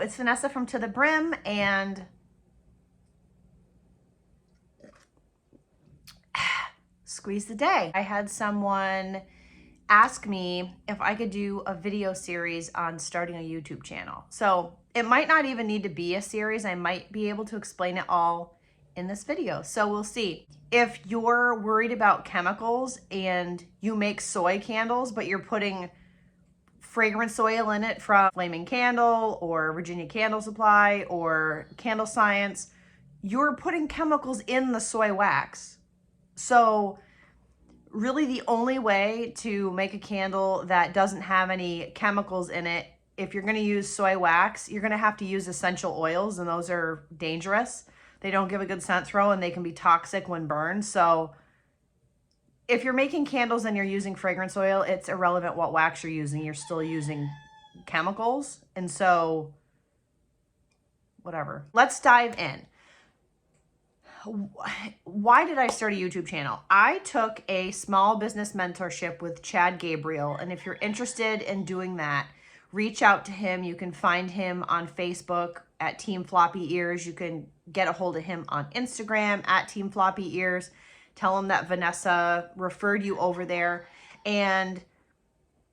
it's Vanessa from To The Brim, and squeeze the day. I had someone ask me if I could do a video series on starting a YouTube channel. So it might not even need to be a series. I might be able to explain it all in this video. So we'll see. If you're worried about chemicals and you make soy candles, but you're putting fragrance oil in it from Flaming Candle or Virginia Candle Supply or Candle Science, you're putting chemicals in the soy wax. So really the only way to make a candle that doesn't have any chemicals in it, if you're going to use soy wax, you're going to have to use essential oils, and those are dangerous. They don't give a good scent throw, and they can be toxic when burned. So if you're making candles and you're using fragrance oil, it's irrelevant what wax you're using. You're still using chemicals. And so whatever. Let's dive in. Why did I start a YouTube channel? I took a small business mentorship with Chad Gabriel. And if you're interested in doing that, reach out to him. You can find him on Facebook at Team Floppy Ears. You can get a hold of him on Instagram at Team Floppy Ears. Tell him that Vanessa referred you over there. And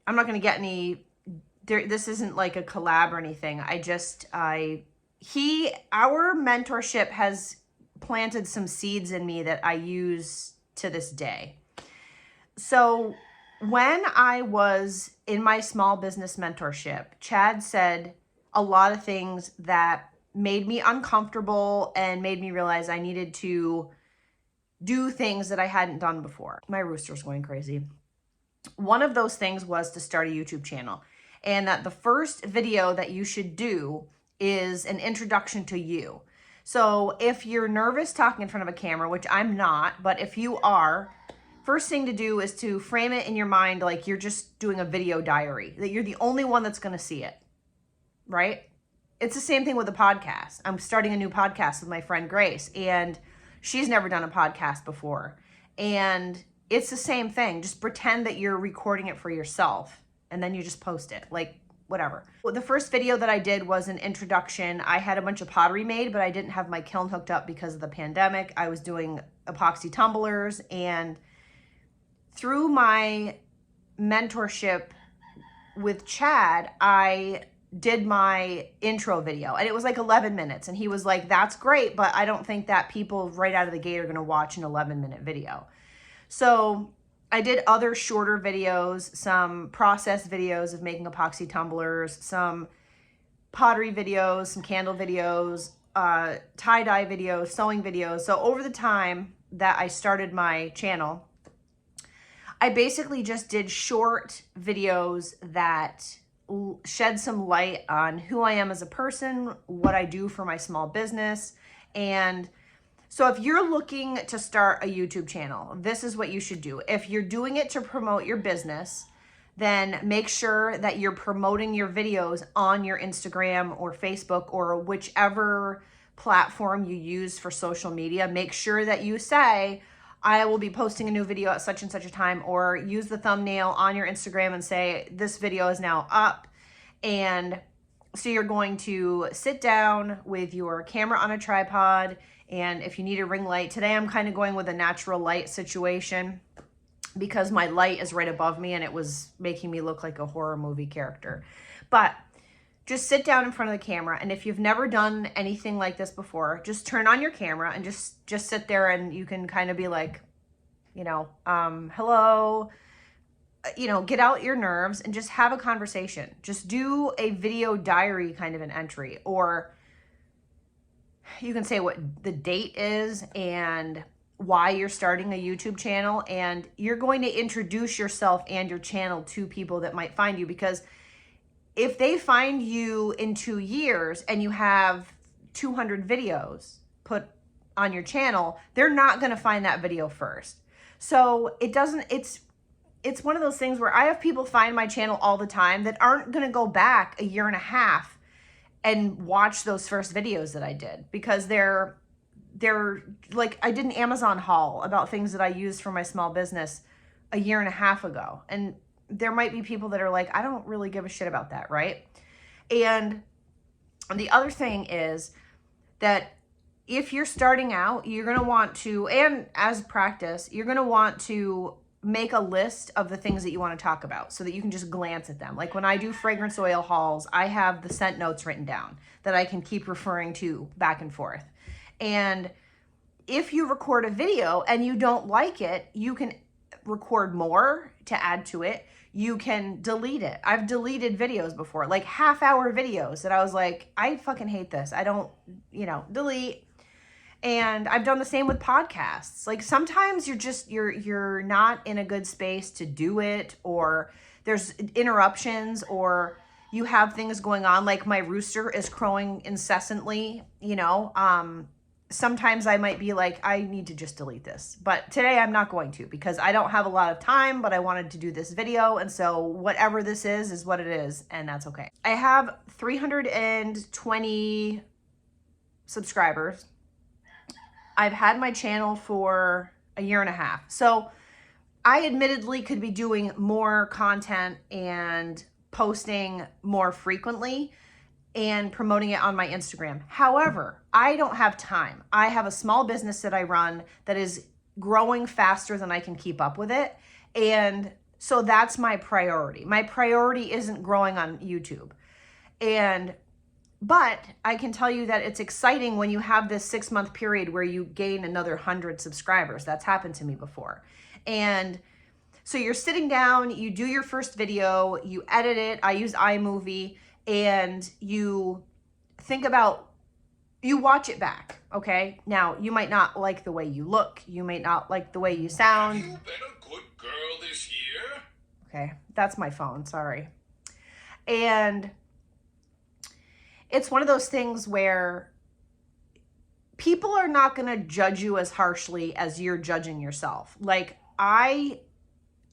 I'm not going to get any, this isn't like a collab or anything. Our mentorship has planted some seeds in me that I use to this day. So when I was in my small business mentorship, Chad said a lot of things that made me uncomfortable and made me realize I needed to do things that I hadn't done before. My rooster's going crazy. One of those things was to start a YouTube channel, and that the first video that you should do is an introduction to you. So if you're nervous talking in front of a camera, which I'm not, but if you are, first thing to do is to frame it in your mind like you're just doing a video diary, that you're the only one that's going to see it, right? It's the same thing with a podcast. I'm starting a new podcast with my friend Grace, and she's never done a podcast before. And it's the same thing. Just pretend that you're recording it for yourself, and then you just post it. Like, whatever. Well, the first video that I did was an introduction. I had a bunch of pottery made, but I didn't have my kiln hooked up because of the pandemic. I was doing epoxy tumblers, and through my mentorship with Chad, I did my intro video, and it was like 11 minutes. And he was like, that's great, but I don't think that people right out of the gate are going to watch an 11-minute video. So I did other shorter videos, some process videos of making epoxy tumblers, some pottery videos, some candle videos, tie-dye videos, sewing videos. So over the time that I started my channel, I basically just did short videos that shed some light on who I am as a person, what I do for my small business. And so if you're looking to start a YouTube channel, this is what you should do. If you're doing it to promote your business, then make sure that you're promoting your videos on your Instagram or Facebook or whichever platform you use for social media. Make sure that you say, I will be posting a new video at such and such a time, or use the thumbnail on your Instagram and say, this video is now up. And so you're going to sit down with your camera on a tripod, and if you need a ring light, today I'm kind of going with a natural light situation because my light is right above me and it was making me look like a horror movie character. But just sit down in front of the camera, and if you've never done anything like this before, just turn on your camera and just sit there, and you can kind of be like, hello, get out your nerves and just have a conversation. Just do a video diary kind of an entry, or you can say what the date is and why you're starting a YouTube channel, and you're going to introduce yourself and your channel to people that might find you, because if they find you in 2 years and you have 200 videos put on your channel, they're not going to find that video first. So it's one of those things where I have people find my channel all the time that aren't going to go back a year and a half and watch those first videos that I did, because they're like, I did an Amazon haul about things that I used for my small business a year and a half ago. And there might be people that are like, I don't really give a shit about that, right? And And the other thing is that if you're starting out, you're going to want to, and as practice, you're going to want to make a list of the things that you want to talk about so that you can just glance at them. Like when I do fragrance oil hauls, I have the scent notes written down that I can keep referring to back and forth. And if you record a video and you don't like it, you can record more to add to it. You can delete it. I've deleted videos before, like half-hour videos that I was like, I fucking hate this. I don't, delete. And I've done the same with podcasts. Like sometimes you're not in a good space to do it, or there's interruptions, or you have things going on. Like my rooster is crowing incessantly, sometimes I might be like, I need to just delete this. But today I'm not going to, because I don't have a lot of time, but I wanted to do this video. And so whatever this is what it is. And that's okay. I have 320 subscribers. I've had my channel for a year and a half. So I admittedly could be doing more content and posting more frequently and promoting it on my Instagram. However, I don't have time. I have a small business that I run that is growing faster than I can keep up with it. And so that's my priority. My priority isn't growing on YouTube. But I can tell you that it's exciting when you have this 6-month period where you gain another 100 subscribers. That's happened to me before. And so you're sitting down, you do your first video, you edit it. I use iMovie. And you think about, you watch it back, okay? Now, you might not like the way you look. You might not like the way you sound. Have you been a good girl this year? Okay, that's my phone, sorry. And it's one of those things where people are not gonna judge you as harshly as you're judging yourself. Like, I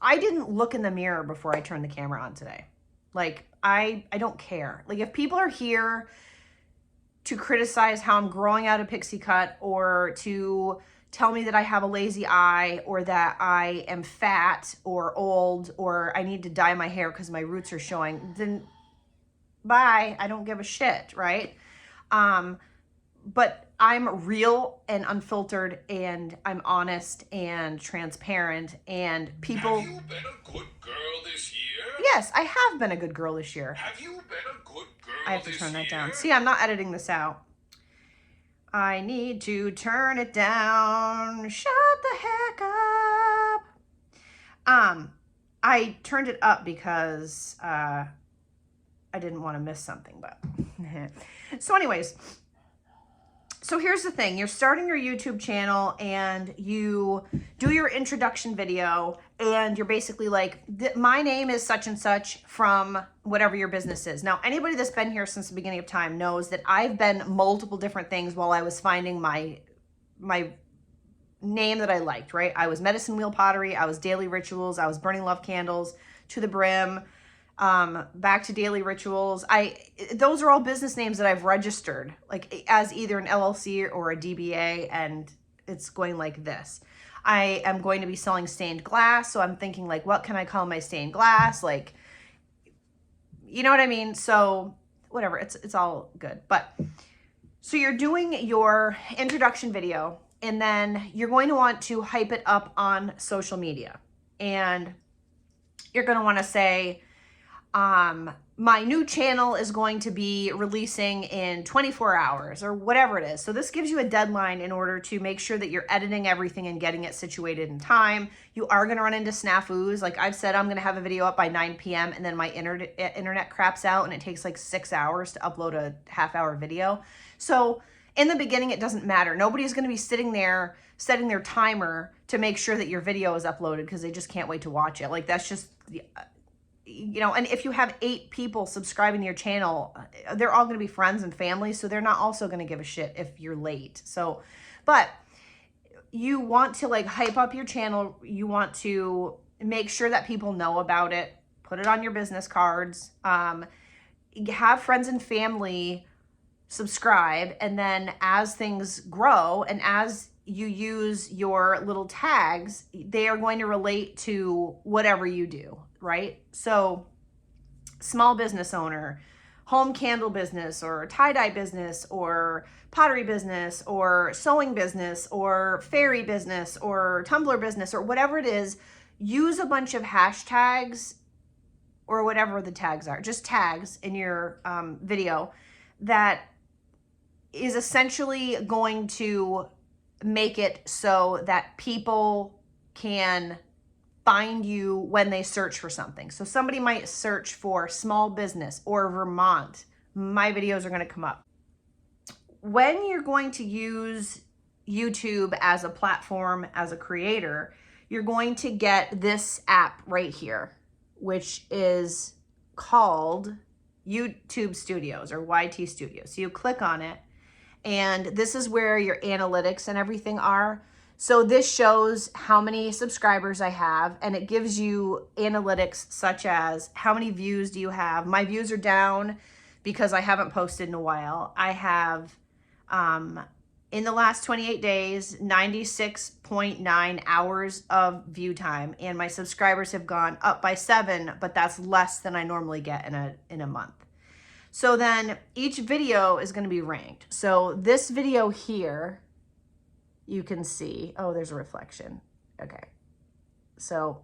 didn't look in the mirror before I turned the camera on today. Like, I don't care. Like, if people are here to criticize how I'm growing out a pixie cut, or to tell me that I have a lazy eye, or that I am fat or old, or I need to dye my hair because my roots are showing, then bye. I don't give a shit, right? But I'm real and unfiltered, and I'm honest and transparent, and people... Have you been a good girl this year? Yes, I have been a good girl this year. Have you been a good girl I have to this turn that year? down. See, I'm not editing this out. I need to turn it down. Shut the heck up. I turned it up because I didn't want to miss something, but... So anyways... So here's the thing, you're starting your YouTube channel and you do your introduction video and you're basically like, my name is such and such from whatever your business is. Now, anybody that's been here since the beginning of time knows that I've been multiple different things while I was finding my name that I liked, right? I was Medicine Wheel Pottery, I was Daily Rituals, I was Burning Love Candles, To The Brim, back to Daily Rituals. Those are all business names that I've registered like as either an LLC or a DBA, and it's going like this. I am going to be selling stained glass, so I'm thinking like, what can I call my stained glass? Like, you know what I mean? So whatever, it's all good. But so you're doing your introduction video, and then you're going to want to hype it up on social media, and you're going to want to say, my new channel is going to be releasing in 24 hours or whatever it is. So this gives you a deadline in order to make sure that you're editing everything and getting it situated in time. You are going to run into snafus. Like I've said, I'm going to have a video up by 9 p.m. and then my internet craps out and it takes like 6 hours to upload a half-hour video. So in the beginning, it doesn't matter. Nobody's going to be sitting there setting their timer to make sure that your video is uploaded because they just can't wait to watch it. Like that's just... and if you have 8 people subscribing to your channel, they're all going to be friends and family, so they're not also going to give a shit if you're late. So, but you want to like hype up your channel. You want to make sure that people know about it. Put it on your business cards. Have friends and family subscribe, and then as things grow and as you use your little tags, they are going to relate to whatever you do, right? So small business owner, home candle business or tie-dye business or pottery business or sewing business or fairy business or Tumblr business or whatever it is, use a bunch of hashtags or whatever the tags are, just tags in your video that is essentially going to make it so that people can find you when they search for something. So somebody might search for small business or Vermont. My videos are going to come up. When you're going to use YouTube as a platform, as a creator, you're going to get this app right here, which is called YouTube Studios or YT Studios. So you click on it, and this is where your analytics and everything are. So this shows how many subscribers I have, and it gives you analytics such as how many views do you have. My views are down because I haven't posted in a while. I have, in the last 28 days, 96.9 hours of view time, and my subscribers have gone up by 7, but that's less than I normally get in a month. So then each video is going to be ranked. So this video here, you can see, oh, there's a reflection. Okay. So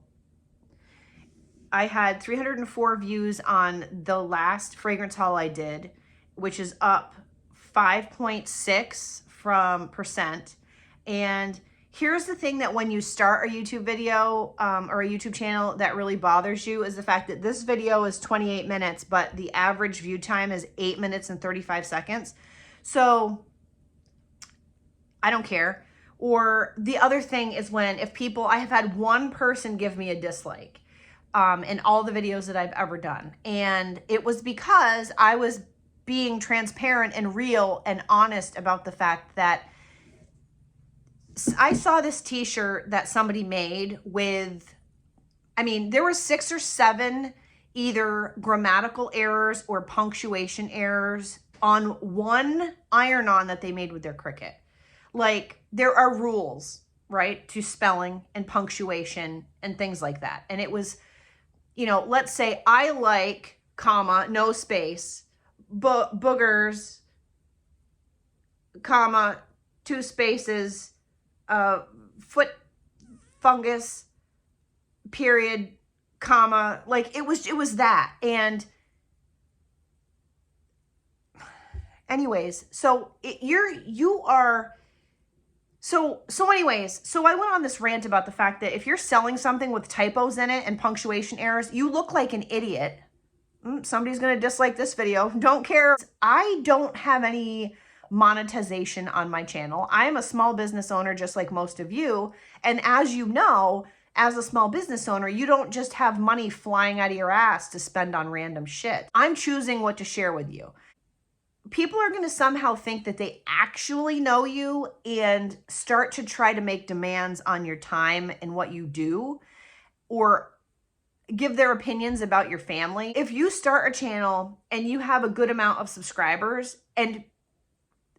I had 304 views on the last fragrance haul I did, which is up 5.6 from percent. And here's the thing that when you start a YouTube video or a YouTube channel that really bothers you is the fact that this video is 28 minutes, but the average view time is 8 minutes and 35 seconds. So I don't care. Or the other thing is I have had one person give me a dislike in all the videos that I've ever done. And it was because I was being transparent and real and honest about the fact that I saw this t-shirt that somebody made with, there were 6 or 7 either grammatical errors or punctuation errors on one iron-on that they made with their Cricut. Like, there are rules, right, to spelling and punctuation and things like that. And it was, let's say I like, comma, no space, boogers, comma, 2 spaces, foot fungus, period, comma, like it was that. And anyways, so I went on this rant about the fact that if you're selling something with typos in it and punctuation errors, you look like an idiot. Somebody's going to dislike this video. Don't care. I don't have any monetization on my channel. I'm a small business owner just like most of you. And as you know, as a small business owner, you don't just have money flying out of your ass to spend on random shit. I'm choosing what to share with you. People are going to somehow think that they actually know you and start to try to make demands on your time and what you do, or give their opinions about your family. If you start a channel and you have a good amount of subscribers, and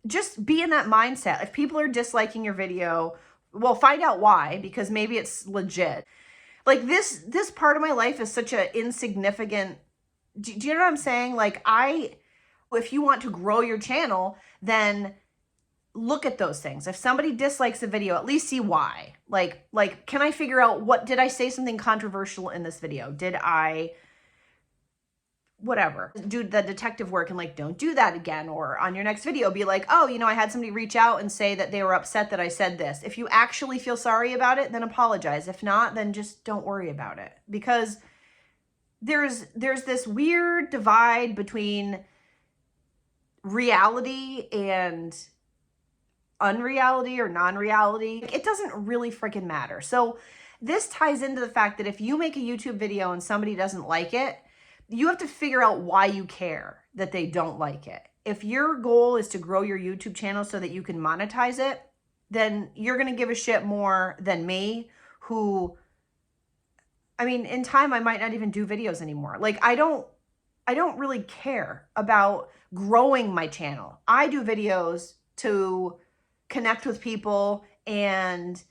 just be in that mindset. If people are disliking your video, well, find out why, because maybe it's legit. Like this part of my life is such an insignificant, do you know what I'm saying? Like if you want to grow your channel, then look at those things. If somebody dislikes a video, at least see why. Like, can I figure out did I say something controversial in this video? Did I, whatever, do the detective work and like, don't do that again. Or on your next video, be like, oh, I had somebody reach out and say that they were upset that I said this. If you actually feel sorry about it, then apologize. If not, then just don't worry about it. Because there's this weird divide between reality and unreality or non-reality. It doesn't really freaking matter. So this ties into the fact that if you make a YouTube video and somebody doesn't like it, you have to figure out why you care that they don't like it. If your goal is to grow your YouTube channel so that you can monetize it, then you're going to give a shit more than me, who, in time, I might not even do videos anymore. Like, I don't really care about growing my channel. I do videos to connect with people, and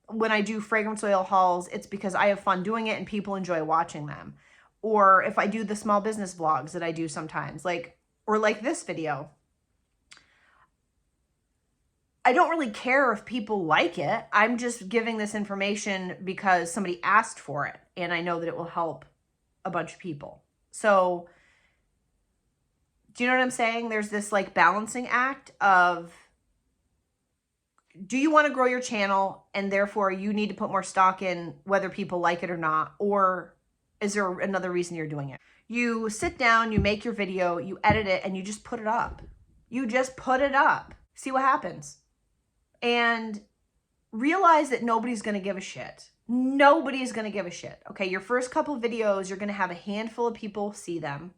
when I do fragrance oil hauls, it's because I have fun doing it and people enjoy watching them. Or if I do the small business vlogs that I do sometimes, like, or like this video. I don't really care if people like it. I'm just giving this information because somebody asked for it and I know that it will help a bunch of people. So do you know what I'm saying? There's this like balancing act of, do you want to grow your channel and therefore you need to put more stock in whether people like it or not? Or is there another reason you're doing it? You sit down, you make your video, you edit it, and you just put it up. You just put it up. See what happens. And realize that nobody's going to give a shit. Nobody's going to give a shit. Okay, your first couple of videos, you're going to have a handful of people see them.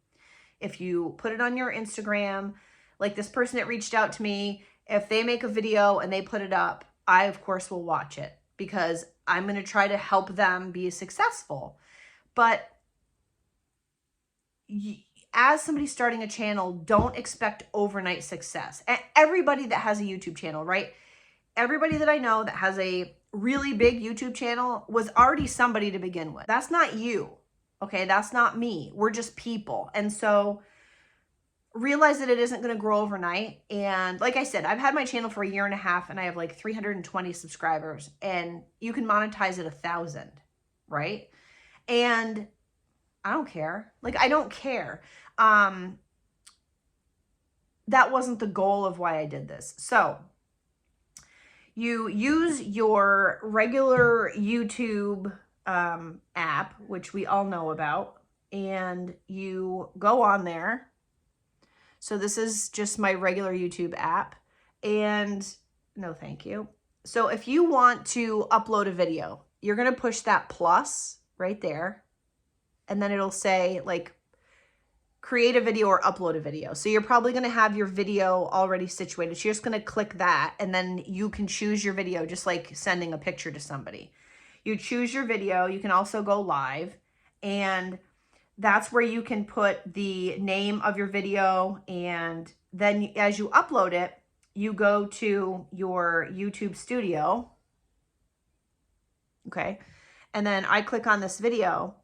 If you put it on your Instagram, like this person that reached out to me, if they make a video and they put it up, I, of course, will watch it because I'm going to try to help them be successful. But as somebody starting a channel, don't expect overnight success. And everybody that has a YouTube channel, right? Everybody that I know that has a really big YouTube channel was already somebody to begin with. That's not you, okay? That's not me. We're just people. And so realize that it isn't going to grow overnight. And like I said, I've had my channel for 1.5 years and I have like 320 subscribers and you can monetize at 1,000, right? And I don't care. Like, I don't care. That wasn't the goal of why I did this. So you use your regular YouTube app, which we all know about, and you go on there. So this is just my regular YouTube app, and no thank you. So if you want to upload a video, you're going to push that plus right there, and then it'll say like create a video or upload a video. So you're probably going to have your video already situated. So you're just going to click that and then you can choose your video, just like sending a picture to somebody. You choose your video. You can also go live, and that's where you can put the name of your video. And then as you upload it, you go to your YouTube studio. Okay. And then I click on this video.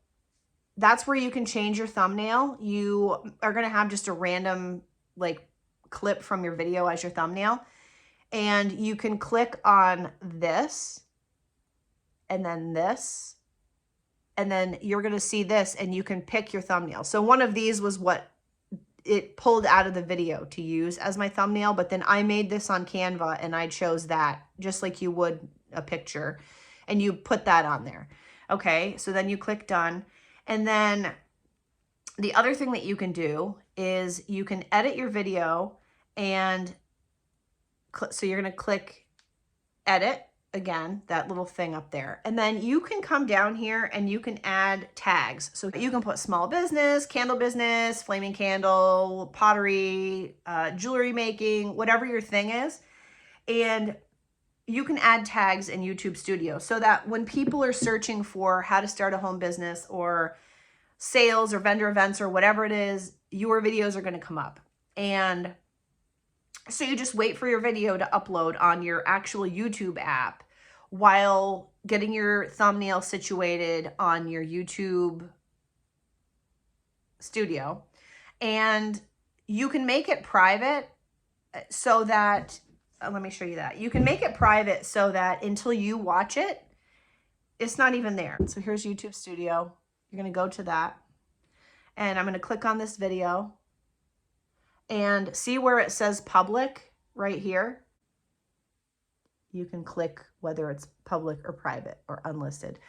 That's where you can change your thumbnail. You are going to have just a random like clip from your video as your thumbnail. And you can click on this and then this. And then you're going to see this and you can pick your thumbnail. So one of these was what it pulled out of the video to use as my thumbnail. But then I made this on Canva and I chose that just like you would a picture. And you put that on there. Okay, so then you click done. And then the other thing that you can do is you can edit your video, and so you're going to click edit again, that little thing up there. And then you can come down here and you can add tags. So you can put small business, candle business, flaming candle, pottery, jewelry making, whatever your thing is. And you can add tags in YouTube Studio so that when people are searching for how to start a home business or sales or vendor events or whatever it is, your videos are going to come up. And so you just wait for your video to upload on your actual YouTube app while getting your thumbnail situated on your YouTube Studio. And you can make it private so that let me show you that. You can make it private so that until you watch it, it's not even there. So here's YouTube Studio. You're going to go to that. And I'm going to click on this video. And see where it says public right here? You can click whether it's public or private or unlisted.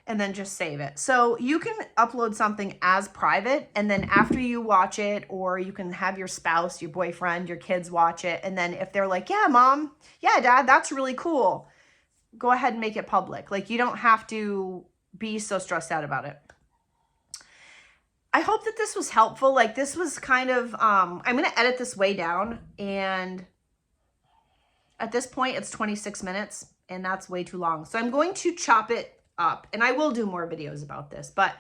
And then just save it. So you can upload something as private, and then after you watch it, or you can have your spouse, your boyfriend, your kids watch it. And then if they're like, yeah, mom, yeah, dad, that's really cool, go ahead and make it public. Like, you don't have to be so stressed out about it. I hope that this was helpful. Like, this was kind of, I'm going to edit this way down. And at this point, it's 26 minutes, and that's way too long. So I'm going to chop it up, and I will do more videos about this. But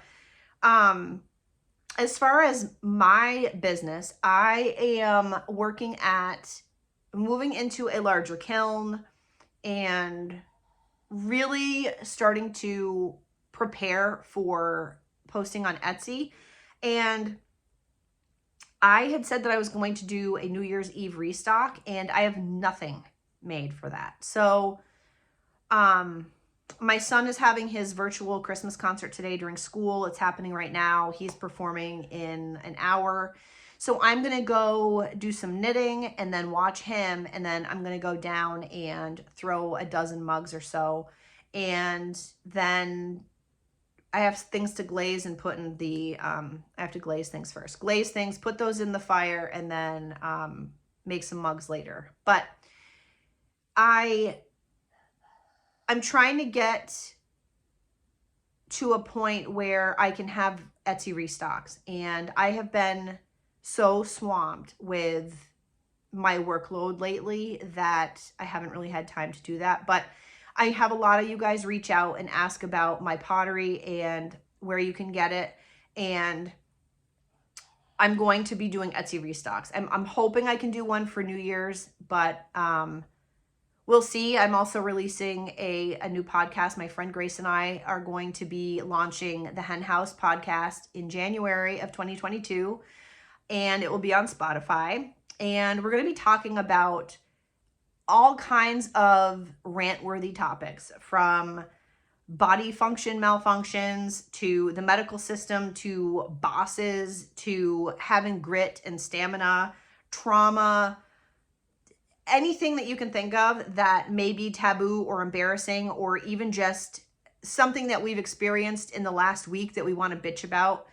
as far as my business, I am working at moving into a larger kiln and really starting to prepare for posting on Etsy. And I had said that I was going to do a New Year's Eve restock, and I have nothing made for that. So, my son is having his virtual Christmas concert today during school. It's happening right now. He's performing in an hour. So I'm going to go do some knitting and then watch him. And then I'm going to go down and throw a dozen mugs or so. And then I have things to glaze and put in the, I have to glaze things first. Glaze things, put those in the fire, and then make some mugs later. But I'm trying to get to a point where I can have Etsy restocks. And I have been so swamped with my workload lately that I haven't really had time to do that. But I have a lot of you guys reach out and ask about my pottery and where you can get it. And I'm going to be doing Etsy restocks. I'm hoping I can do one for New Year's, but we'll see. I'm also releasing a new podcast. My friend Grace and I are going to be launching the Hen House podcast in January of 2022, and it will be on Spotify. And we're going to be talking about all kinds of rant-worthy topics, from body function malfunctions to the medical system to bosses to having grit and stamina, trauma, anything that you can think of that may be taboo or embarrassing, or even just something that we've experienced in the last week that we want to bitch about.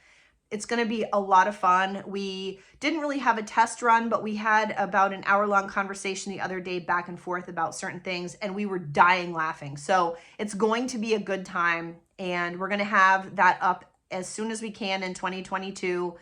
It's going to be a lot of fun. We didn't really have a test run, but we had about an hour-long conversation the other day back and forth about certain things, and we were dying laughing. So it's going to be a good time, and we're going to have that up as soon as we can in 2022.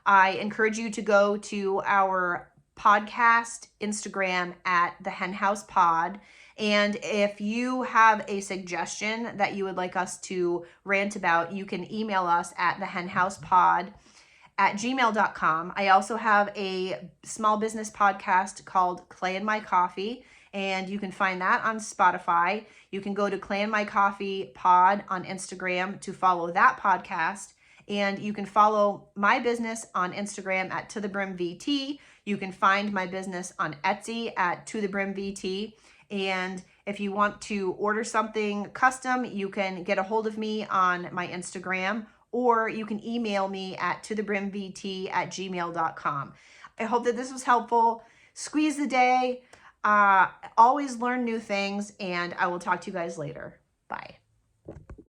I encourage you to go to our podcast Instagram at the Hen House Pod. And if you have a suggestion that you would like us to rant about, you can email us at thehenhousepod@gmail.com. I also have a small business podcast called Clay and My Coffee, and you can find that on Spotify. You can go to Clay and My Coffee Pod on Instagram to follow that podcast. And you can follow my business on Instagram at ToTheBrimVT. You can find my business on Etsy at ToTheBrimVT. And if you want to order something custom, you can get a hold of me on my Instagram, or you can email me at ToTheBrimVT@gmail.com. I hope that this was helpful. Squeeze the day. Always learn new things, and I will talk to you guys later. Bye.